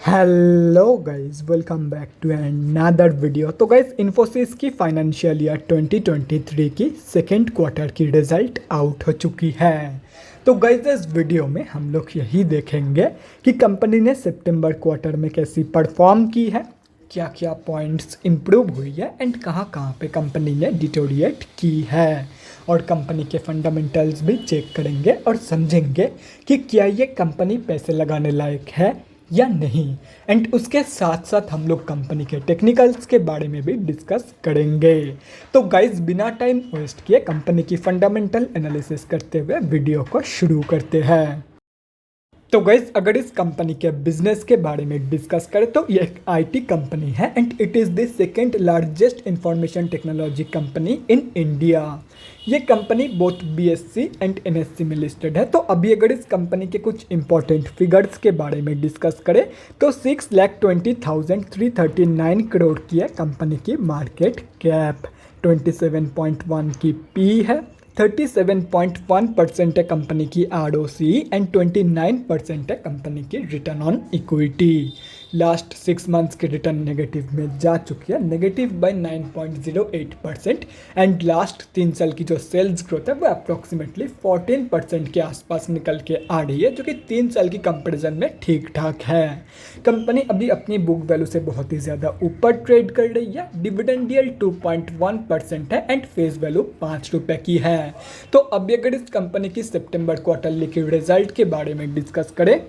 Hello guys, welcome back to another video. तो guys, Infosys की financial year 2023 की second quarter की रिजल्ट आउट हो चुकी है। तो गाइस, इस वीडियो में हम लोग यही देखेंगे कि कंपनी ने सितंबर क्वार्टर में कैसी परफॉर्म की है, क्या क्या पॉइंट्स इम्प्रूव हुई है एंड कहाँ कहाँ पे कंपनी ने डिटोरिएट की है, और कंपनी के फंडामेंटल्स भी चेक करेंगे और समझेंगे कि क्या ये कंपनी पैसे लगाने लायक है या नहीं। एंड उसके साथ साथ हम लोग कंपनी के टेक्निकल्स के बारे में भी डिस्कस करेंगे। तो गाइस, बिना टाइम वेस्ट किए कंपनी की फंडामेंटल एनालिसिस करते हुए वीडियो को शुरू करते हैं। तो गाइस, अगर इस कंपनी के बिजनेस के बारे में डिस्कस करें तो ये एक आईटी कंपनी है and it is the second largest information technology company in India. ये कंपनी बोथ बीएससी एंड एनएससी में लिस्टेड है। तो अभी अगर इस कंपनी के कुछ इंपॉर्टेंट फिगर्स के बारे में डिस्कस करें तो 6,20,339 करोड़ की है कंपनी की मार्केट कैप, 27.1 की पी है, 37.1% है कंपनी की ROC एंड 29% है कंपनी की return on equity. Last 6 months के रिटर्न नेगेटिव में जा चुकी है, नेगेटिव बाय 9.08%। एंड लास्ट 3 साल की जो सेल्स ग्रोथ है वो अप्रॉक्सीमेटली 14% के आसपास निकल के आ रही है, जो कि 3 साल की कंपेरिजन में ठीक ठाक है। कंपनी अभी अपनी बुक वैल्यू से बहुत ही ज़्यादा ऊपर ट्रेड कर रही है। डिविडेंड यील्ड 2.1% है एंड फेस वैल्यू 5 रुपये की है। तो अभी अगर इस कंपनी की सितंबर क्वार्टरली के रिजल्ट के बारे में डिस्कस करें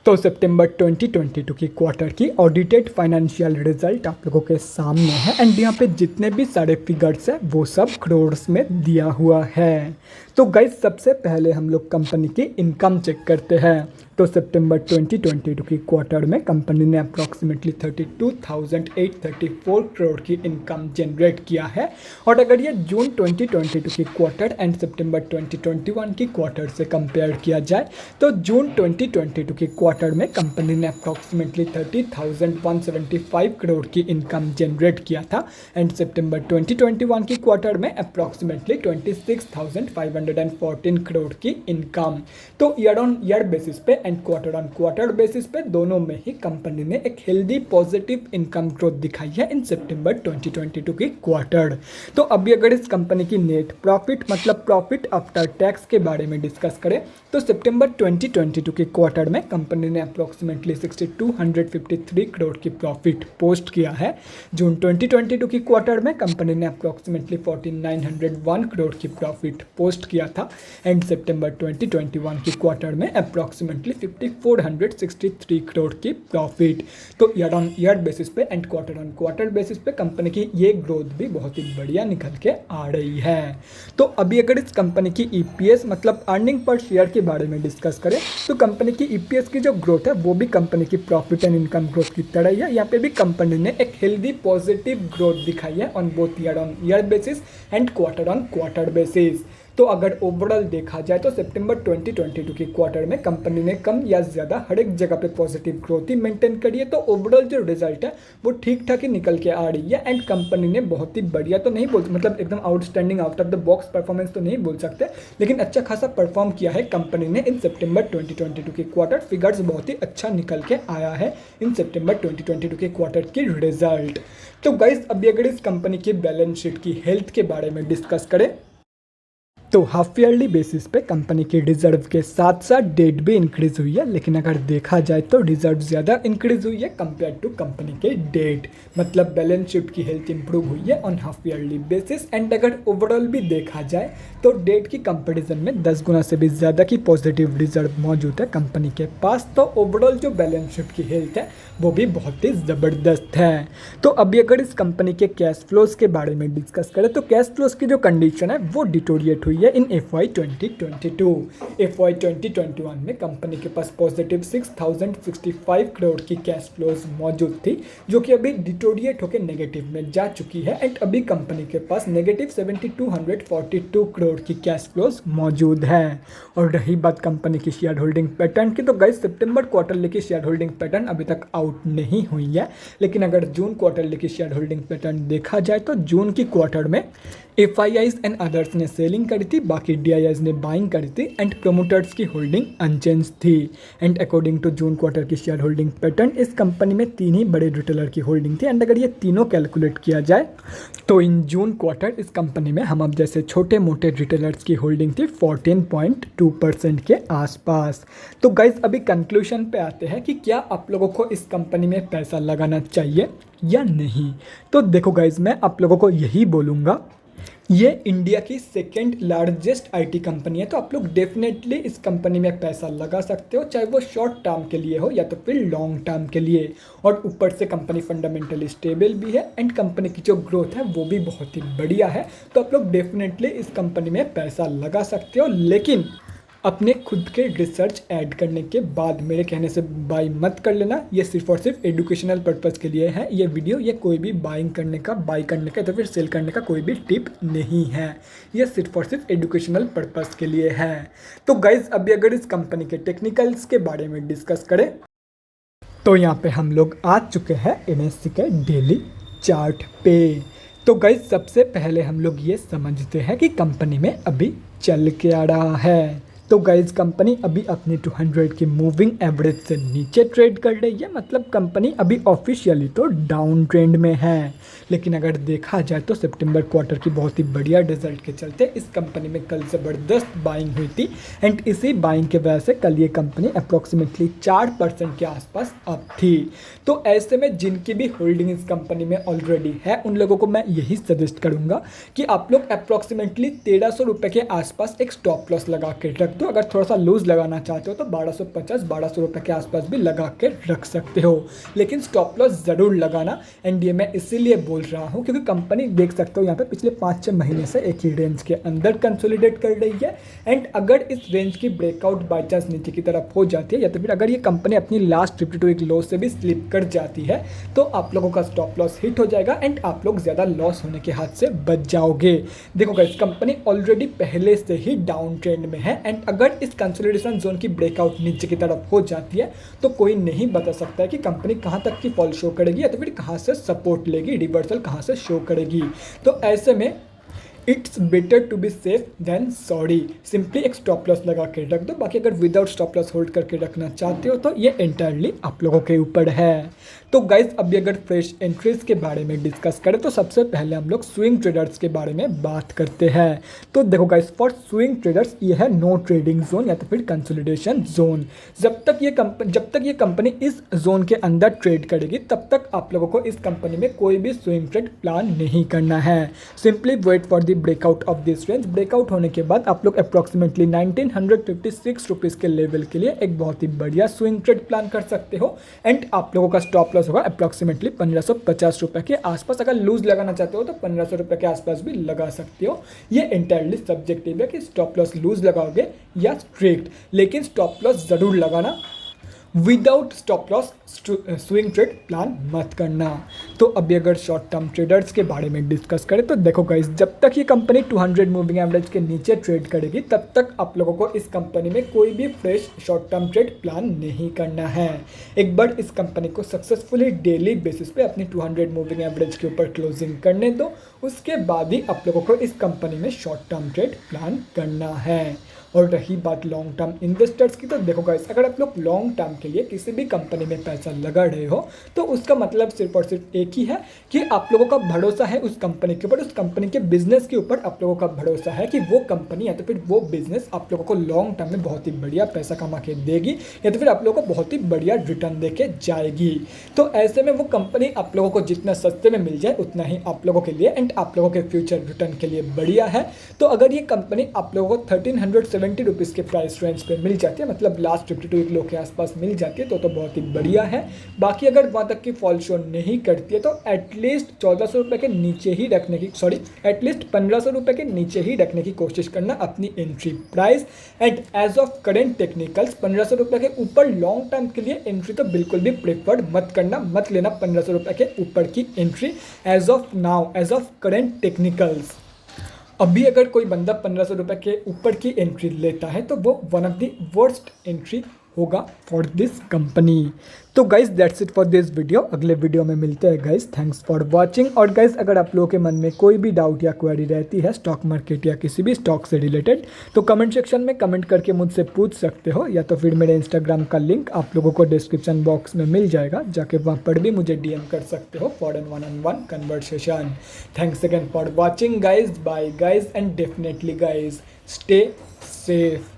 तो सितंबर 2022 की क्वार्टर की ऑडिटेड फाइनेंशियल रिजल्ट आप लोगों के सामने है एंड यहाँ पे जितने भी सारे फिगर्स हैं वो सब करोड़्स में दिया हुआ है। तो गाइस, सबसे पहले हम लोग कंपनी की इनकम चेक करते हैं। तो सितंबर 2022 की क्वार्टर में कंपनी ने अप्रॉक्सीमेटली 32,834 करोड़ की इनकम जनरेट किया है। और अगर ये जून 2022 की क्वार्टर एंड सितंबर 2021 की क्वार्टर से कंपेयर किया जाए तो जून 2022 की क्वार्टर में कंपनी ने अप्रॉक्सीमेटली 30,175 करोड़ की इनकम जनरेट किया था एंड सितंबर 2021 की क्वार्टर में अप्रॉक्सीमेटली 26,514 करोड़ की इनकम। तो ईयर ऑन ईयर बेसिस पे and quarter on quarter basis पे दोनों में ही कंपनी ने एक हेल्दी पॉजिटिव इनकम ग्रोथ दिखाई है इन सितंबर 2022 की क्वार्टर। तो अभी अगर इस कंपनी की नेट प्रॉफिट मतलब प्रॉफिट आफ्टर टैक्स के बारे में डिस्कस करें तो सितंबर 2022 की क्वार्टर में कंपनी ने अप्रॉक्सीमेटली 6,253 करोड़ की प्रॉफिट पोस्ट किया है। जून 2022 की क्वार्टर में कंपनी ने अप्रॉक्सीमेटली 4,901 करोड़ की प्रॉफिट पोस्ट किया था एंड सितंबर 2021 की क्वार्टर में अप्रॉक्सीमेटली 5,463 करोड़ की प्रॉफिट। तो ईयर ऑन ईयर बेसिस पे and quarter on quarter basis पे कंपनी की ये ग्रोथ भी बहुत ही बढ़िया निकल के आ रही है। तो अभी अगर इस कंपनी की EPS मतलब अर्निंग पर शेयर के बारे में डिस्कस करें तो कंपनी की EPS की जो ग्रोथ है वो भी कंपनी की प्रॉफिट एंड इनकम ग्रोथ की तरह ही है। यहाँ पे भी कंपनी ने एक हेल्दी पॉजिटिव ग्रोथ दिखाई है on both year on year basis and quarter on quarter basis. तो अगर ओवरऑल देखा जाए तो सितंबर 2022 की क्वार्टर में कंपनी ने कम या ज़्यादा हर एक जगह पे पॉजिटिव ग्रोथ ही मेंटेन करी है। तो ओवरऑल जो रिजल्ट है वो ठीक ठाक ही निकल के आ रही है एंड कंपनी ने बहुत ही बढ़िया तो नहीं बोल मतलब एकदम outstanding out of the box performance तो नहीं बोल सकते, लेकिन अच्छा खासा परफॉर्म किया है कंपनी ने इन सितंबर 2022 की क्वार्टर। फिगर्स बहुत ही अच्छा निकल के आया है इन सितंबर 2022 के क्वार्टर की रिजल्ट। तो गाइस, अभी अगर इस कंपनी की बैलेंस शीट की हेल्थ के बारे में डिस्कस करें तो हाफ ईयरली बेसिस पे कंपनी की रिजर्व के साथ साथ डेट भी इंक्रीज हुई है, लेकिन अगर देखा जाए तो रिजर्व ज़्यादा इंक्रीज हुई है कंपेयर टू कंपनी के डेट। मतलब बैलेंस शीट की हेल्थ इंप्रूव हुई है on half yearly basis and अगर ओवरऑल भी देखा जाए तो डेट की कंपेरिजन में 10 गुना से भी ज़्यादा की पॉजिटिव रिजर्व मौजूद है कंपनी के पास। तो ओवरऑल जो बैलेंस शीट की हेल्थ है वो भी बहुत ही ज़बरदस्त है। तो अभी अगर इस कंपनी के कैश फ्लोज के बारे में डिस्कस करें तो कैश फ्लोज की जो कंडीशन है वो डिटोरिएट हुई है इन FY 2022। FY 2021 में कंपनी के पास पॉजिटिव 6,065 करोड़ की कैश फ्लोज मौजूद थी, जो कि अभी डिटोरिएट होकर नेगेटिव में जा चुकी है एंड अभी कंपनी के पास नेगेटिव 7,242 करोड़ की कैश फ्लोज मौजूद है। और रही बात कंपनी की शेयर होल्डिंग पैटर्न की तो गाइस, सितंबर क्वार्टरली की शेयर होल्डिंग पैटर्न अभी तक आउट नहीं हुई है, लेकिन अगर जून क्वार्टरली की शेयर होल्डिंग पैटर्न देखा जाए तो जून की क्वार्टर में FIIs एंड अदर्स ने सेलिंग करी थी, बाकी DIIs ने बाइंग करी थी एंड प्रोमोटर्स की होल्डिंग अनचेंज थी। एंड अकॉर्डिंग टू जून क्वार्टर की शेयर होल्डिंग पैटर्न इस कंपनी में 3 ही बड़े रिटेलर की होल्डिंग थी एंड अगर ये तीनों कैलकुलेट किया जाए तो इन जून क्वार्टर इस कंपनी में हम अब जैसे छोटे मोटे रिटेलर्स की होल्डिंग थी 14.2% के आसपास। तो गाइज अभी कंक्लूजन पे आते हैं कि क्या आप लोगों को इस कंपनी में पैसा लगाना चाहिए या नहीं। तो देखो गाइज मैं आप लोगों को यही बोलूँगा, ये इंडिया की सेकेंड लार्जेस्ट IT कंपनी है, तो आप लोग डेफिनेटली इस कंपनी में पैसा लगा सकते हो, चाहे वो शॉर्ट टर्म के लिए हो या तो फिर लॉन्ग टर्म के लिए। और ऊपर से कंपनी फंडामेंटली स्टेबल भी है एंड कंपनी की जो ग्रोथ है वो भी बहुत ही बढ़िया है, तो आप लोग डेफिनेटली इस कंपनी में पैसा लगा सकते हो, लेकिन अपने खुद के रिसर्च ऐड करने के बाद मेरे कहने से बाई मत कर लेना। ये सिर्फ और सिर्फ एजुकेशनल पर्पज़ के लिए है ये वीडियो, ये कोई भी बाई करने का तो फिर सेल करने का कोई भी टिप नहीं है, ये सिर्फ और सिर्फ एजुकेशनल पर्पज़ के लिए है। तो गाइज अभी अगर इस कंपनी के टेक्निकल्स के बारे में डिस्कस करें तो यहाँ पे हम लोग आ चुके हैं NSE के डेली चार्ट पे। तो गाइज सबसे पहले हम लोग ये समझते हैं कि कंपनी में अभी चल के आ रहा है। तो गाइज कंपनी अभी अपनी 200 की मूविंग एवरेज से नीचे ट्रेड कर रही है, मतलब कंपनी अभी ऑफिशियली तो डाउन ट्रेंड में है। लेकिन अगर देखा जाए तो सितंबर क्वार्टर की बहुत ही बढ़िया रिजल्ट के चलते इस कंपनी में कल ज़बरदस्त बाइंग हुई थी एंड इसी बाइंग के वजह से कल ये कंपनी अप्रॉक्सीमेटली 4% के आसपास अप थी। तो ऐसे में जिनकी भी होल्डिंग इस कंपनी में ऑलरेडी है उन लोगों को मैं यही सजेस्ट करूँगा कि आप लोग अप्रॉक्सीमेटली 1300 रुपये के आसपास एक स्टॉप लॉस लगा के रख दो। अगर थोड़ा सा लूज लगाना चाहते हो तो 1250-1200 रुपये के आसपास भी लगा के रख सकते हो, लेकिन स्टॉप लॉस ज़रूर लगाना। एंड ये मैं इसीलिए बोल रहा हूँ क्योंकि कंपनी देख सकते हो यहाँ पे पिछले 5-6 महीने से एक ही रेंज के अंदर कंसोलिडेट कर रही है एंड अगर इस रेंज की ब्रेकआउट बाई चांस नीचे की तरफ हो जाती है या तो फिर अगर ये कंपनी अपनी लास्ट 52 वीक लो से भी स्लिप कर जाती है तो आप लोगों का स्टॉप लॉस हिट हो जाएगा एंड आप लोग ज़्यादा लॉस होने के हाथ से बच जाओगे। देखो गाइस कंपनी ऑलरेडी पहले से ही डाउन ट्रेंड में है एंड अगर इस कंसोलिडेशन जोन की ब्रेकआउट नीचे की तरफ हो जाती है तो कोई नहीं बता सकता है कि कंपनी कहां तक की फॉल शो करेगी या तो फिर कहां से सपोर्ट लेगी, रिवर्सल कहां से शो करेगी। तो ऐसे में it's better to be safe than sorry, simply एक स्टॉप लॉस लगा के रख दो। बाकी अगर विदाउट स्टॉप लॉस होल्ड करके रखना चाहते हो तो ये एंटायरली आप लोगों के ऊपर है। तो गाइज अभी अगर फ्रेश एंट्रीज के बारे में डिस्कस करें तो सबसे पहले हम लोग स्विंग ट्रेडर्स के बारे में बात करते हैं। तो देखो गाइज फॉर स्विंग ट्रेडर्स ये है नो ट्रेडिंग जोन या तो फिर कंसोलिडेशन जोन। जब तक ये कंपनी इस जोन के अंदर ट्रेड करेगी तब तक आप लोगों को इस कंपनी में कोई भी स्विंग ट्रेड प्लान नहीं करना है। Simply wait for the breakout of this range. Breakout होने के बाद आप लोग अप्रॉक्सीमेटली 1956 रुपीज़ के लेवल के लिए एक बहुत ही बढ़िया स्विंग ट्रेड प्लान कर सकते हो एंड आप लोगों का स्टॉप लॉस होगा अप्रॉक्सीमेटली 1550 रुपये के आसपास। अगर लूज लगाना चाहते हो तो 1500 रुपये के आसपास भी लगा सकते हो। ये एंटायरली सब्जेक्टिव है कि स्टॉप लॉस लूज लगाओगे या स्ट्रिक्ट, लेकिन स्टॉप लॉस ज़रूर लगाना। Without stop loss swing trade plan मत करना। तो अभी अगर शॉर्ट टर्म ट्रेडर्स के बारे में डिस्कस करें तो देखो गाइस जब तक ये कंपनी 200 मूविंग एवरेज के नीचे ट्रेड करेगी तब तक आप लोगों को इस कंपनी में कोई भी fresh short term trade plan नहीं करना है। एक बार इस कंपनी को सक्सेसफुली डेली बेसिस पे अपनी 200 मूविंग एवरेज के ऊपर क्लोजिंग करने दो, उसके बाद ही आप लोगों को इस कंपनी में शॉर्ट टर्म ट्रेड प्लान करना है। और रही बात लॉन्ग टर्म इन्वेस्टर्स की तो देखो गाइस अगर आप लोग लॉन्ग टर्म के लिए किसी भी कंपनी में पैसा लगा रहे हो तो उसका मतलब सिर्फ और सिर्फ एक ही है कि आप लोगों का भरोसा है उस कंपनी के ऊपर, उस कंपनी के बिजनेस के ऊपर आप लोगों का भरोसा है कि वो कंपनी या तो फिर वो बिजनेस आप लोगों को लॉन्ग टर्म में बहुत ही बढ़िया पैसा कमा के देगी या तो फिर आप लोगों को बहुत ही बढ़िया रिटर्न दे के जाएगी। तो ऐसे में वो कंपनी आप लोगों को जितना सस्ते में मिल जाए उतना ही आप लोगों के लिए एंड आप लोगों के फ्यूचर रिटर्न के लिए बढ़िया है। तो अगर ये कंपनी आप लोगों को 1370 रुपीज़ के प्राइस रेंज पे मिल जाती है, मतलब लास्ट 52 वीक लो के आसपास मिल जाती है तो बहुत ही बढ़िया है। बाकी अगर वहाँ तक की फॉल शो नहीं करती है तो एटलीस्ट 1400 रुपये के नीचे ही रखने की एटलीस्ट 1500 रुपये के नीचे ही रखने की कोशिश करना अपनी entry price. And as of current technicals 1500 रुपये के ऊपर लॉन्ग टर्म के लिए एंट्री तो बिल्कुल भी प्रेफर्ड मत करना, मत लेना 1500 रुपये के ऊपर की entry as of now, as of current technicals. अभी अगर कोई बंदा 1500 रुपये के ऊपर की एंट्री लेता है तो वो one of the worst entry होगा फॉर दिस कंपनी। तो guys that's it for this video. अगले वीडियो में मिलते हैं गाइज। Thanks for watching. और गाइज अगर आप लोगों के मन में कोई भी डाउट या क्वेरी रहती है स्टॉक मार्केट या किसी भी स्टॉक से रिलेटेड, तो कमेंट सेक्शन में कमेंट करके मुझसे पूछ सकते हो, या तो फिर मेरे इंस्टाग्राम का लिंक आप लोगों को डिस्क्रिप्शन बॉक्स में मिल जाएगा, जाके वहाँ पर भी मुझे डीएम कर सकते हो for an one on one conversation. Thanks again for watching guys. Bye guys and definitely guys stay safe.